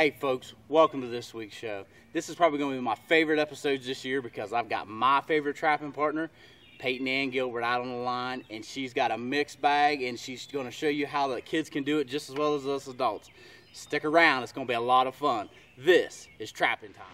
Hey folks, welcome to this week's show. This is probably going to be my favorite episodes this year because I've got my favorite trapping partner, Payton Gilbert, out on the line, and she's got a mixed bag, and she's going to show you how the kids can do it just as well as us adults. Stick around, it's going to be a lot of fun. This is trapping time.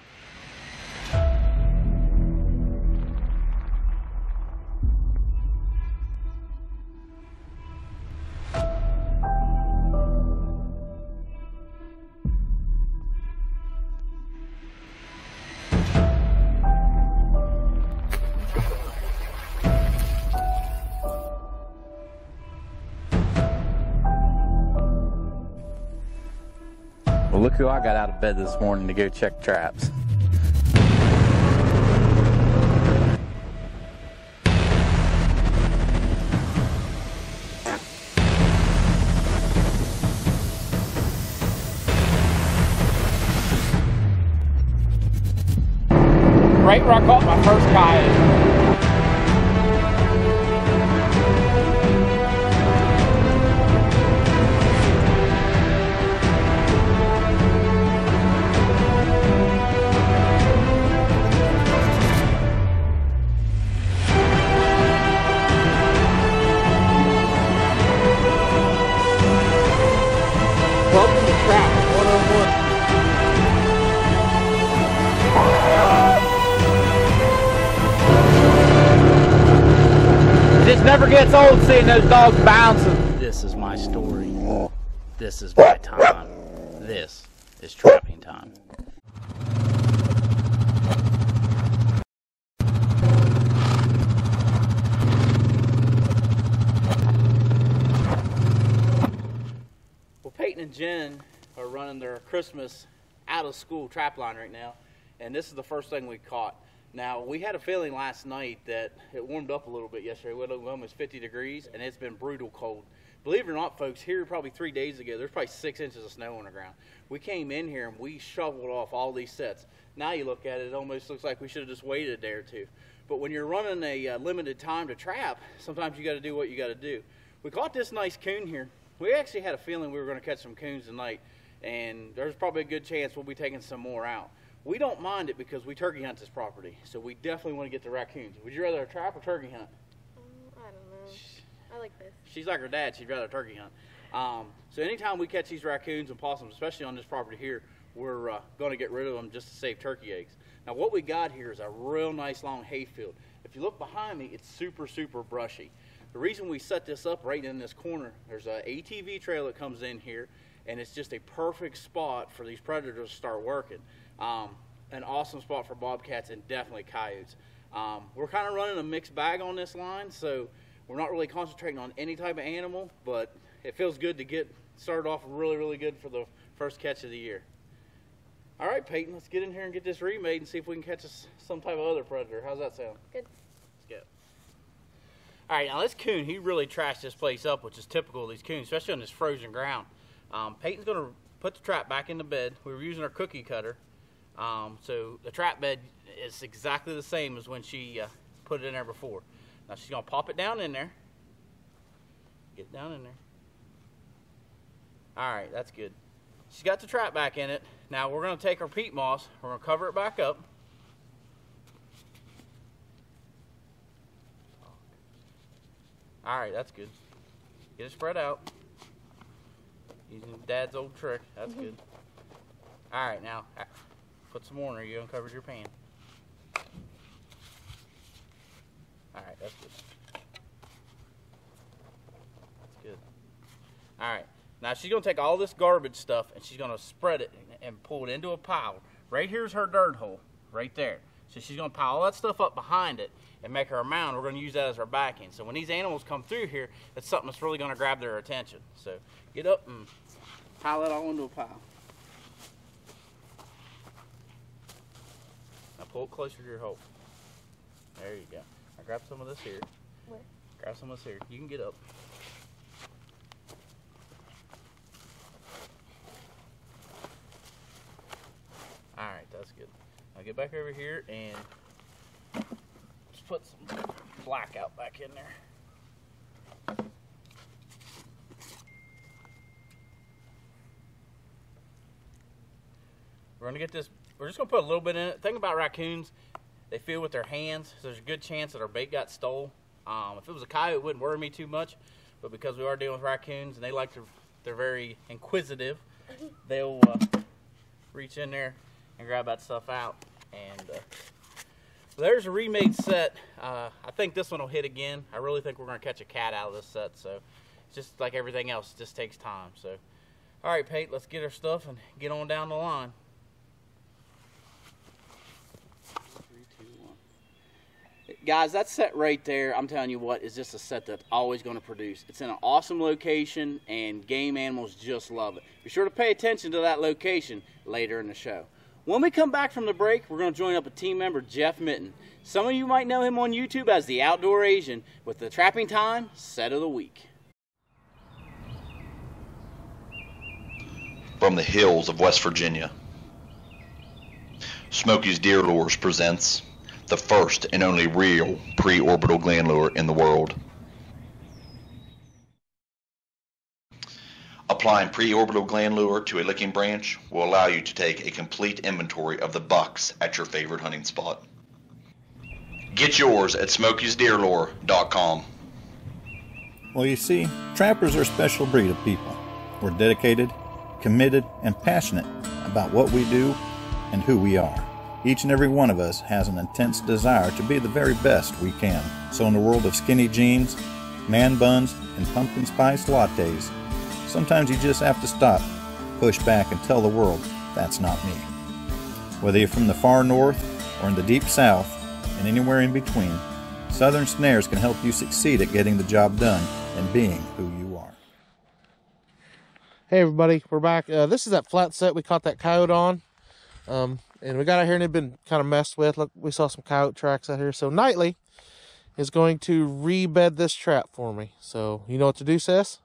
Well, look who I got out of bed this morning to go check traps. Right where I caught my first coyote. Welcome to Trap 101. It just never gets old seeing those dogs bouncing. This is my story. This is my time. This is trapping time. Well, Peyton and Jen are running their Christmas out of school trap line right now, and this is the first thing we caught. Now, we had a feeling last night that it warmed up a little bit yesterday. We had almost 50 degrees, and it's been brutal cold. Believe it or not, folks, here probably 3 days ago, there's probably 6 inches of snow on the ground. We came in here and we shoveled off all these sets. Now you look at it, it almost looks like we should have just waited a day or two. But when you're running a limited time to trap, sometimes you got to do what you got to do. We caught this nice coon here. We actually had a feeling we were going to catch some coons tonight, and there's probably a good chance we'll be taking some more out. We don't mind it because we turkey hunt this property, so we definitely want to get the raccoons. Would you rather trap or turkey hunt? I don't know. I like this. She's like her dad. She'd rather turkey hunt. So anytime we catch these raccoons and possums, especially on this property here, we're going to get rid of them just to save turkey eggs. Now what we got here is a real nice long hay field. If you look behind me, it's super, super brushy. The reason we set this up right in this corner, there's an ATV trail that comes in here, and it's just a perfect spot for these predators to start working. An awesome spot for bobcats and definitely coyotes. We're kind of running a mixed bag on this line, so we're not really concentrating on any type of animal, but it feels good to get started off really, really good for the first catch of the year. All right, Peyton, let's get in here and get this remade and see if we can catch some type of other predator. How's that sound? Good. Let's go. All right, now this coon, he really trashed this place up, which is typical of these coons, especially on this frozen ground. Peyton's going to put the trap back in the bed. We were using our cookie cutter. So the trap bed is exactly the same as when she put it in there before. Now she's going to pop it down in there. Get it down in there. All right, that's good. She's got the trap back in it. Now we're going to take our peat moss. We're going to cover it back up. All right, that's good. Get it spread out. Using Dad's old trick. That's good. All right, now put some more in there. You uncovered your pan. All right, that's good. That's good. All right, now she's going to take all this garbage stuff and she's going to spread it and pull it into a pile. Right here's her dirt hole, right there. So she's going to pile all that stuff up behind it and make her a mound. We're going to use that as our backing. So when these animals come through here, it's something that's really going to grab their attention. So get up and pile it all into a pile. Now pull it closer to your hole. There you go. Now grab some of this here. Where? Grab some of this here. You can get up. All right, that's good. Now get back over here and just put some blackout back in there. We're gonna get this. We're just gonna put a little bit in it. Thing about raccoons, they feel with their hands. So there's a good chance that our bait got stole. If it was a coyote, it wouldn't worry me too much. But because we are dealing with raccoons and they're very inquisitive, they'll reach in there and grab that stuff out. And there's a remade set. I think this one will hit again. I really think we're gonna catch a cat out of this set. So just like everything else, it just takes time. So, all right, Pate, let's get our stuff and get on down the line. 3, 2, 1. Guys, that set right there, I'm telling you what, is just a set that's always going to produce. It's in an awesome location, and game animals just love it. Be sure to pay attention to that location later in the show. When we come back from the break, we're going to join up a team member, Jeff Mitten. Some of you might know him on YouTube as the Outdoor Asian with the Trapping Time Set of the Week. From the hills of West Virginia, Smokey's Deer Lures presents the first and only real pre-orbital gland lure in the world. Applying pre-orbital gland lure to a licking branch will allow you to take a complete inventory of the bucks at your favorite hunting spot. Get yours at smokiesdeerlure.com. Well, you see, trappers are a special breed of people. We're dedicated, committed, and passionate about what we do and who we are. Each and every one of us has an intense desire to be the very best we can. So in the world of skinny jeans, man buns, and pumpkin spice lattes, sometimes you just have to stop, push back, and tell the world, that's not me. Whether you're from the far north or in the deep south and anywhere in between, Southern Snares can help you succeed at getting the job done and being who you are. Hey everybody, we're back. This is that flat set we caught that coyote on. And we got out here and it'd been kind of messed with. Look, we saw some coyote tracks out here. So Knightley is going to rebed this trap for me. So you know what to do, Sis?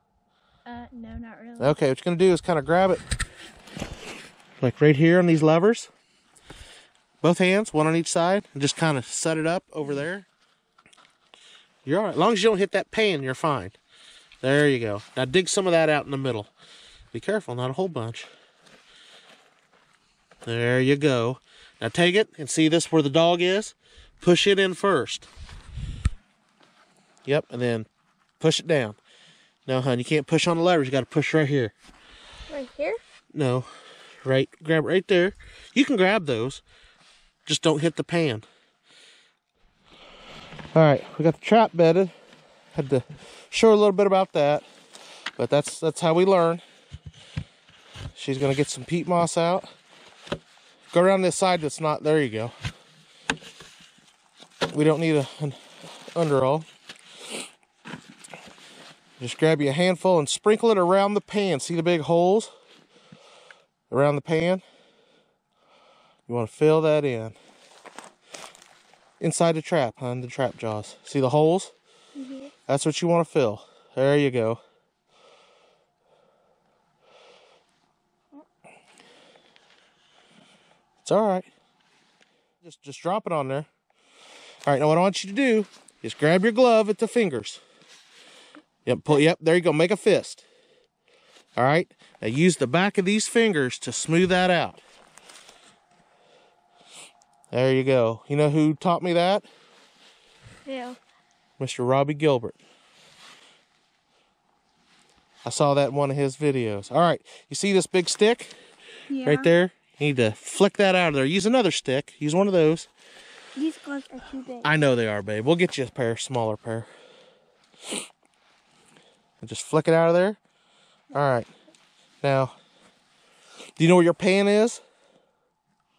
No, not really. Okay, what you're going to do is kind of grab it like right here on these levers. Both hands, one on each side, and just kind of set it up over there. You're all right. As long as you don't hit that pan, you're fine. There you go. Now dig some of that out in the middle. Be careful, not a whole bunch. There you go. Now take it and see this where the dog is? Push it in first. Yep, and then push it down. No, hon, you can't push on the levers. You got to push right here. Right here? No, right. Grab right there. You can grab those. Just don't hit the pan. All right, we got the trap bedded. Had to show her a little bit about that, but that's how we learn. She's gonna get some peat moss out. Go around this side that's not, there you go. We don't need an underall. Just grab you a handful and sprinkle it around the pan. See the big holes around the pan? You want to fill that in. Inside the trap, hon, the trap jaws. See the holes? Mm-hmm. That's what you want to fill. There you go. It's all right. Just drop it on there. All right, now what I want you to do is grab your glove at the fingers. Yep, pull. Yep, there you go. Make a fist. All right. Now use the back of these fingers to smooth that out. There you go. You know who taught me that? Yeah. Mr. Robbie Gilbert. I saw that in one of his videos. All right. You see this big stick? Yeah. Right there? You need to flick that out of there. Use another stick. Use one of those. These gloves are too big. I know they are, babe. We'll get you a pair, smaller pair. And just flick it out of there. All right. Now, do you know where your pan is?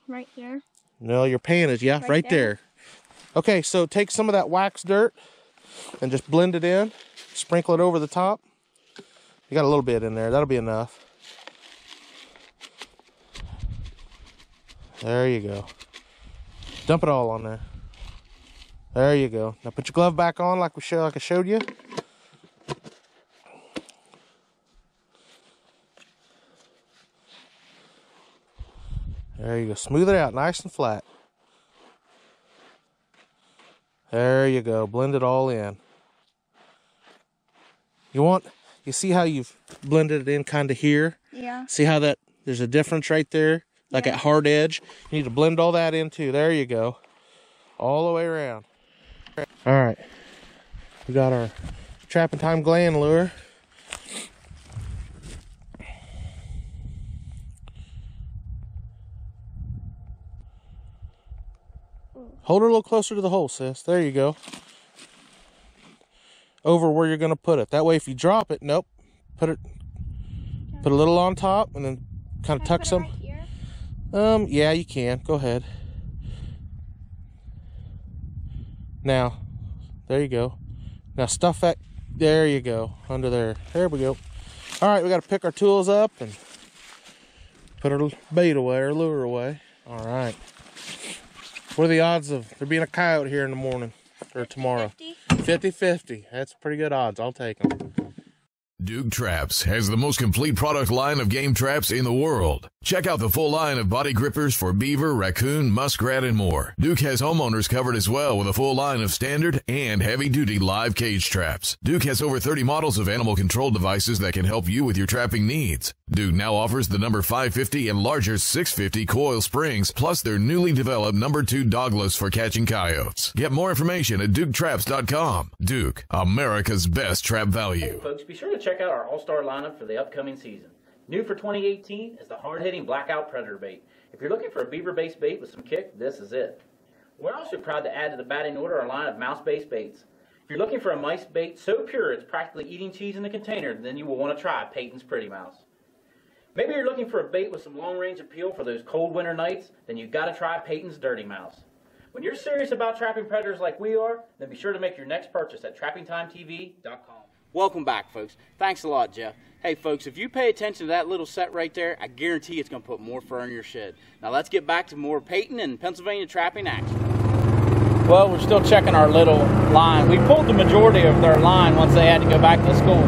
Right here. No, your pan is, yeah, right there. Okay, so take some of that wax dirt and just blend it in. Sprinkle it over the top. You got a little bit in there. That'll be enough. There you go. Dump it all on there. There you go. Now put your glove back on like I showed you. There you go. Smooth it out nice and flat. There you go. Blend it all in. You see how you've blended it in kind of here? Yeah. See how there's a difference right there? like at hard edge. You need to blend all that in too. There you go. All the way around. All right. We got our Trapping Time gland lure. Hold her a little closer to the hole, sis. There you go. Over where you're going to put it. That way if you drop it, nope. Put a little on top and then kind of tuck some. Right here? Yeah, you can. Go ahead. Now, there you go. Now stuff that, there you go, under there. There we go. All right, we got to pick our tools up and put our bait away, our lure away. All right. What are the odds of there being a coyote here in the morning or tomorrow? 50-50. That's pretty good odds. I'll take them. Duke Traps has the most complete product line of game traps in the world. Check out the full line of body grippers for beaver, raccoon, muskrat, and more. Duke has homeowners covered as well with a full line of standard and heavy-duty live cage traps. Duke has over 30 models of animal control devices that can help you with your trapping needs. Duke now offers the number 550 and larger 650 coil springs, plus their newly developed number 2 dogless for catching coyotes. Get more information at duketraps.com. Duke, America's best trap value. Hey folks, be sure to check out our all-star lineup for the upcoming season. New for 2018 is the hard-hitting Blackout Predator bait. If you're looking for a beaver-based bait with some kick, this is it. We're also proud to add to the batting order our line of mouse-based baits. If you're looking for a mice bait so pure it's practically eating cheese in the container, then you will want to try Payton's Pretty Mouse. Maybe you're looking for a bait with some long-range appeal for those cold winter nights, then you've got to try Payton's Dirty Mouse. When you're serious about trapping predators like we are, then be sure to make your next purchase at trappingtimetv.com. Welcome back, folks. Thanks a lot, Jeff. Hey, folks, if you pay attention to that little set right there, I guarantee it's going to put more fur in your shed. Now, let's get back to more Payton and Pennsylvania trapping action. Well, we're still checking our little line. We pulled the majority of their line once they had to go back to school.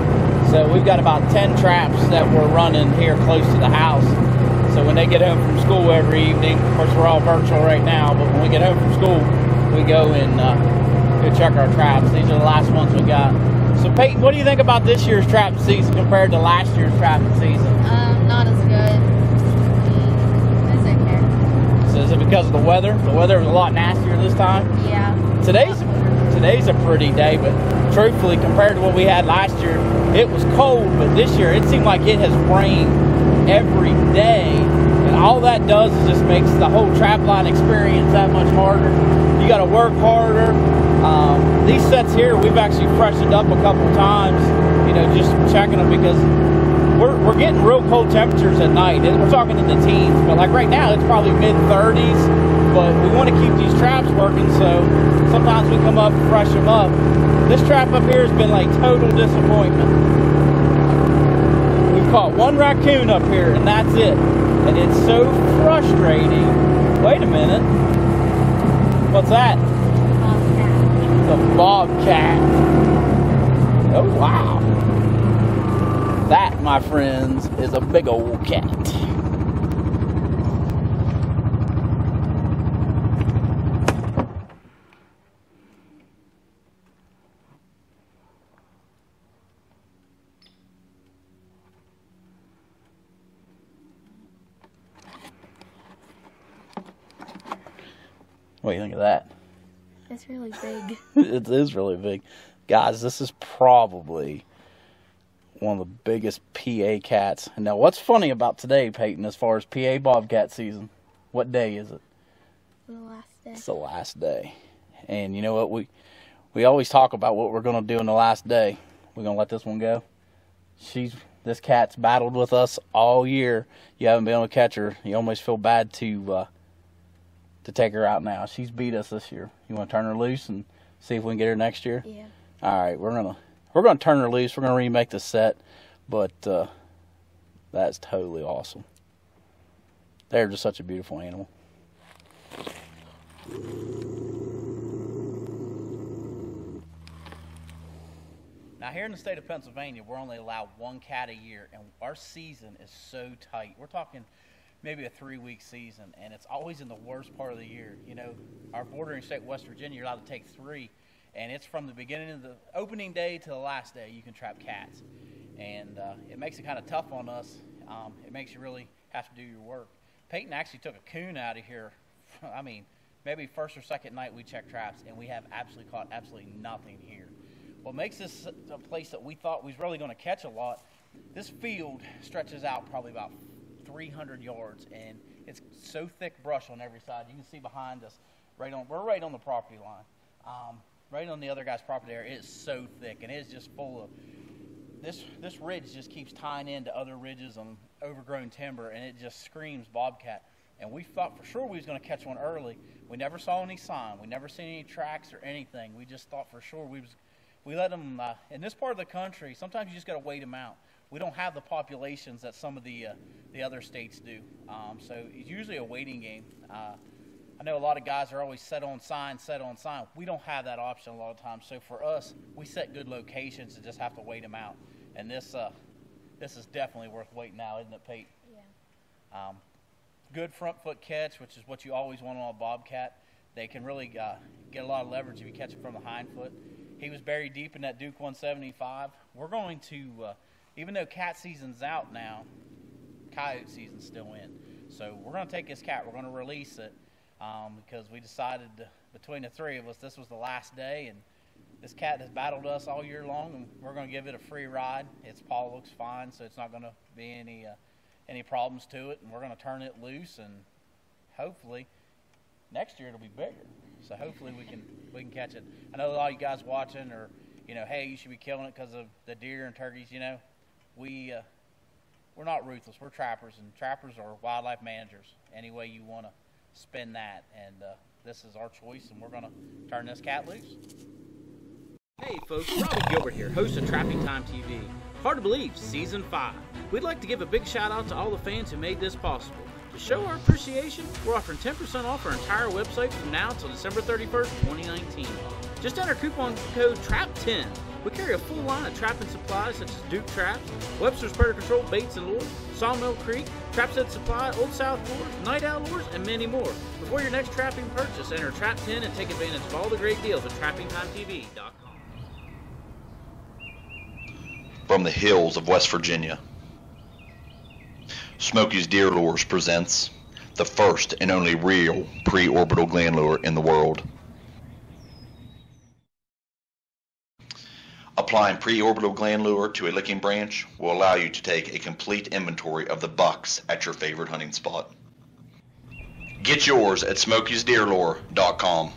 So we've got about 10 traps that we're running here close to the house. So when they get home from school every evening, of course, we're all virtual right now, but when we get home from school, we go and go check our traps. These are the last ones we got. So Payton, what do you think about this year's trapping season compared to last year's trapping season? Not as good. It's okay. So is it because of the weather? The weather was a lot nastier this time? Yeah. Today's a pretty day, but truthfully, compared to what we had last year, it was cold, but this year it seemed like it has rained every day. And all that does is just makes the whole trapline experience that much harder. You got to work harder. These sets here, we've actually freshened up a couple times, you know, just checking them because we're getting real cold temperatures at night. We're talking in the teens, but like right now, it's probably mid-30s, but we want to keep these traps working, so sometimes we come up and fresh them up. This trap up here has been like total disappointment. We've caught one raccoon up here, and that's it. And it's so frustrating. Wait a minute. What's that? The bobcat. Oh, wow. That, my friends, is a big old cat. What do you think of that? It's really big. It is really big. Guys, this is probably one of the biggest PA cats. And now, what's funny about today, Payton, as far as PA bobcat season? What day is it? The last day. It's the last day. And you know what? We always talk about what we're going to do in the last day. We're going to let this one go. This cat's battled with us all year. You haven't been able to catch her. You almost feel bad to take her out now. She's beat us this year. You want to turn her loose and see if we can get her next year? Yeah. All right, we're gonna turn her loose. We're gonna remake the set, but that's totally awesome. They're just such a beautiful animal. Now here in the state of Pennsylvania, we're only allowed one cat a year, and our season is so tight. We're talking maybe a 3-week season, and it's always in the worst part of the year. You know, our bordering state, West Virginia, you're allowed to take 3, and it's from the beginning of the opening day to the last day you can trap cats. And it makes it kind of tough on us. It makes you really have to do your work. Payton actually took a coon out of here. I mean, maybe first or second night we checked traps, and we have absolutely caught absolutely nothing here. What makes this a place that we thought we was really going to catch a lot, this field stretches out probably about 300 yards, and it's so thick brush on every side. You can see behind us, we're right on the property line. Right on the other guy's property there. It is so thick, and it is just full of, this ridge just keeps tying into other ridges on overgrown timber, and it just screams bobcat. And we thought for sure we was going to catch one early. We never saw any sign. We never seen any tracks or anything. We just thought for sure we let them, in this part of the country, sometimes you just got to wait them out. We don't have the populations that some of the other states do. So it's usually a waiting game. I know a lot of guys are always set on sign. We don't have that option a lot of times. So for us, we set good locations and just have to wait them out. And this is definitely worth waiting out, isn't it, Pete? Yeah. Good front foot catch, which is what you always want on a bobcat. They can really get a lot of leverage if you catch it from the hind foot. He was buried deep in that Duke 175. We're going to, even though cat season's out now, coyote season's still in. So we're going to take this cat. We're going to release it because we decided between the three of us this was the last day, and this cat has battled us all year long, and we're going to give it a free ride. Its paw looks fine, so it's not going to be any problems to it, and we're going to turn it loose, and hopefully next year it'll be bigger. So hopefully we can catch it. I know a lot of you guys watching are, hey, you should be killing it because of the deer and turkeys. We're not ruthless. We're trappers, and trappers are wildlife managers. Any way you want to spin that, and this is our choice, and we're going to turn this cat loose. Hey folks, Payton Gilbert here, host of Trapping Time TV. Hard to believe, Season 5. We'd like to give a big shout out to all the fans who made this possible. To show our appreciation, we're offering 10% off our entire website from now until December 31st, 2019. Just enter coupon code TRAP10. We carry a full line of trapping supplies such as Duke traps, Webster's Predator Control baits and lures, Sawmill Creek, Trap Set Supply, Old South lures, Night Owl lures, and many more. Before your next trapping purchase, enter TRAP10 and take advantage of all the great deals at TrappingTimeTV.com. From the hills of West Virginia, Smokey's Deer Lures presents the first and only real pre-orbital gland lure in the world. Applying pre-orbital gland lure to a licking branch will allow you to take a complete inventory of the bucks at your favorite hunting spot. Get yours at SmokiesDeerLure.com.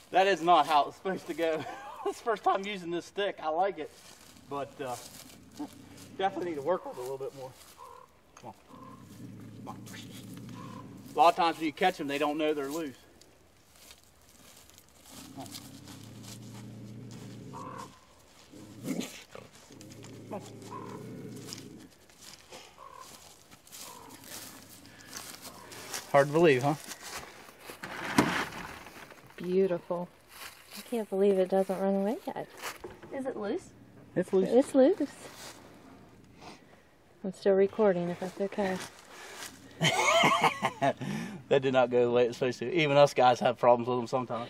That is not how it's supposed to go. It's the first time using this stick. I like it, but definitely need to work with it a little bit more. Come on. Come on. A lot of times when you catch them, they don't know they're loose. Come on. Come on. Hard to believe, huh? Beautiful. I can't believe it doesn't run away yet. Is it loose? It's loose. It's loose. I'm still recording if that's okay. That did not go the way it's supposed to. Even us guys have problems with them sometimes.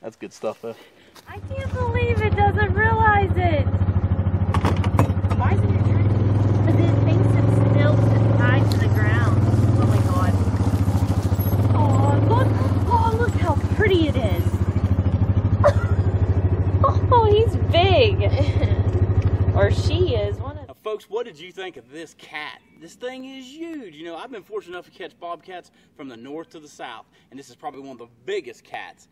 That's good stuff, though. I can't believe it doesn't realize it. Why is it attacking? Because it thinks it's still tied to the ground. Oh my god. Oh, look. Oh, look how pretty it is. Oh, he's big. Or she is. Now, folks, what did you think of this cat? This thing is huge. I've been fortunate enough to catch bobcats from the north to the south, and this is probably one of the biggest cats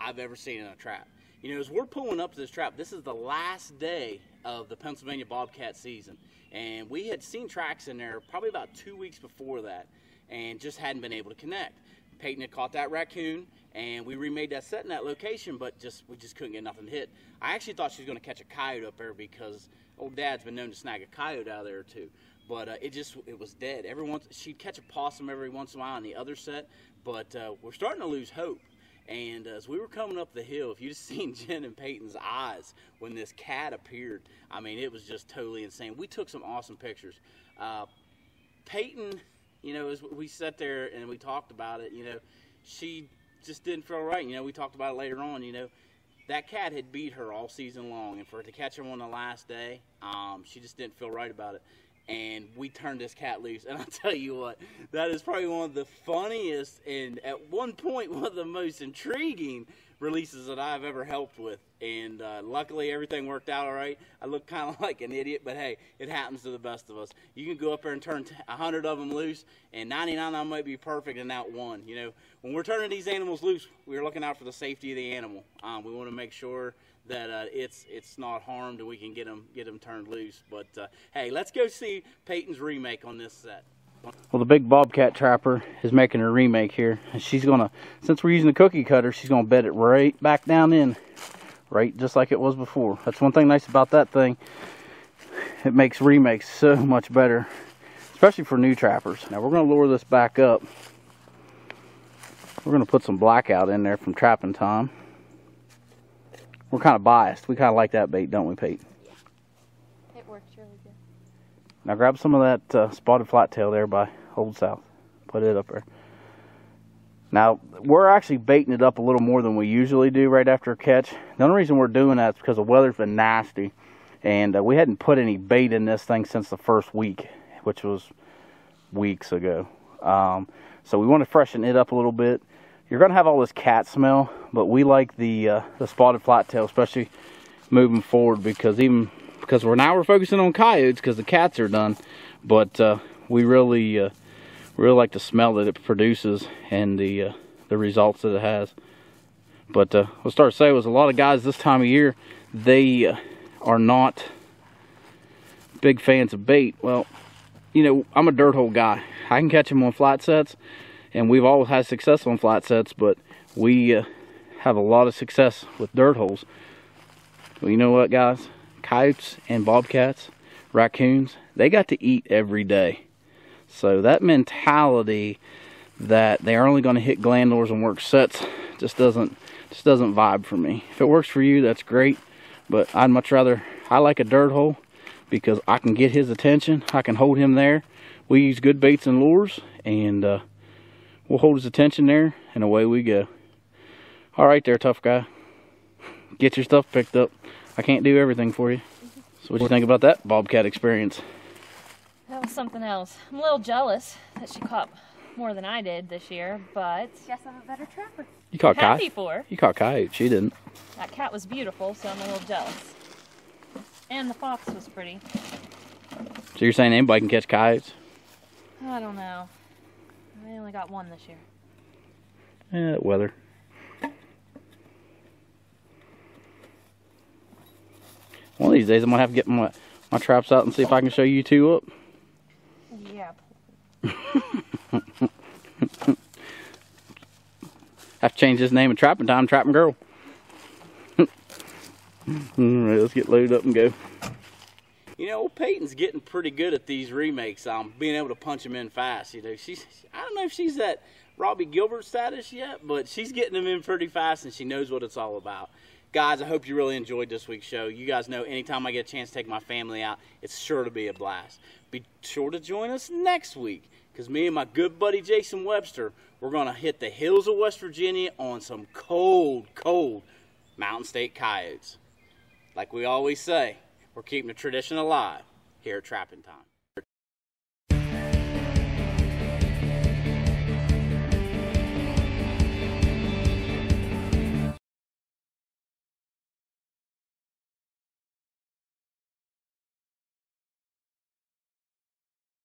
I've ever seen in a trap. As we're pulling up to this trap, this is the last day of the Pennsylvania bobcat season, and we had seen tracks in there probably about 2 weeks before that and just hadn't been able to connect. Payton had caught that raccoon, and we remade that set in that location, but we just couldn't get nothing to hit. I actually thought she was going to catch a coyote up there because old Dad's been known to snag a coyote out of there too. But it was dead. She'd catch a possum every once in a while on the other set, but we're starting to lose hope. And as we were coming up the hill, if you'd seen Jen and Peyton's eyes when this cat appeared, I mean, it was just totally insane. We took some awesome pictures. Peyton, you know, as we sat there and we talked about it, you know, she just didn't feel right. You know, we talked about it later on, you know. That cat had beat her all season long, and for her to catch her on the last day, she just didn't feel right about it. And we turned this cat loose, and I'll tell you what, that is probably one of the funniest and at one point one of the most intriguing releases that I've ever helped with. And luckily everything worked out all right. I look kind of like an idiot, but hey, it happens to the best of us. You can go up there and turn 100 of them loose, and 99 of them might be perfect and not one. You know, when we're turning these animals loose, we're looking out for the safety of the animal. We want to make sure that it's not harmed and we can get them turned loose. But hey, let's go see Peyton's remake on this set. Well, the big bobcat trapper is making a remake here, and she's gonna, since we're using the cookie cutter, she's gonna bed it right back down in, right just like it was before. That's one thing nice about that thing. It makes remakes so much better, especially for new trappers. Now we're gonna lower this back up. We're gonna put some blackout in there from Trapping Tom. We're kind of biased. We kind of like that bait, don't we, Pete? It works really good. Now grab some of that spotted flattail there by Old South. Put it up there. Now, we're actually baiting it up a little more than we usually do right after a catch. The only reason we're doing that is because the weather's been nasty. And we hadn't put any bait in this thing since the first week, which was weeks ago. So we want to freshen it up a little bit. You're going to have all this cat smell, but we like the spotted flattail, especially moving forward, because we're focusing on coyotes because the cats are done, but we really like the smell that it produces and the results that it has. But what I started to say was a lot of guys this time of year, they are not big fans of bait. Well, you know, I'm a dirt hole guy. I can catch them on flat sets, and we've always had success on flat sets, but we have a lot of success with dirt holes. Well, you know what, guys? Coyotes and bobcats, raccoons, they got to eat every day. So that mentality that they are only going to hit gland lures and work sets just doesn't vibe for me. If it works for you, that's great, but I'd much rather, I like a dirt hole because I can get his attention, I can hold him there. We use good baits and lures, and we'll hold his attention there, and away we go. All right there, tough guy. Get your stuff picked up. I can't do everything for you. So what do you think about that bobcat experience? That was something else. I'm a little jealous that she caught more than I did this year, but Guess I'm a better trapper. You caught happy for her. You caught coyote. She didn't. That cat was beautiful, so I'm a little jealous. And the fox was pretty. So you're saying anybody can catch coyotes? I don't know. I only got one this year. Yeah, weather. One of these days I'm going to have to get my traps out and see if I can show you two up. Yeah. Have to change his name of Trapping Time, Trapping Girl. Alright, let's get loaded up and go. You know, Peyton's getting pretty good at these remakes, being able to punch them in fast. You know, I don't know if she's at Robbie Gilbert status yet, but she's getting them in pretty fast, and she knows what it's all about. Guys, I hope you really enjoyed this week's show. You guys know anytime I get a chance to take my family out, it's sure to be a blast. Be sure to join us next week, because me and my good buddy Jason Webster, we're going to hit the hills of West Virginia on some cold, cold Mountain State coyotes. Like we always say, we're keeping the tradition alive here at Trapping Time.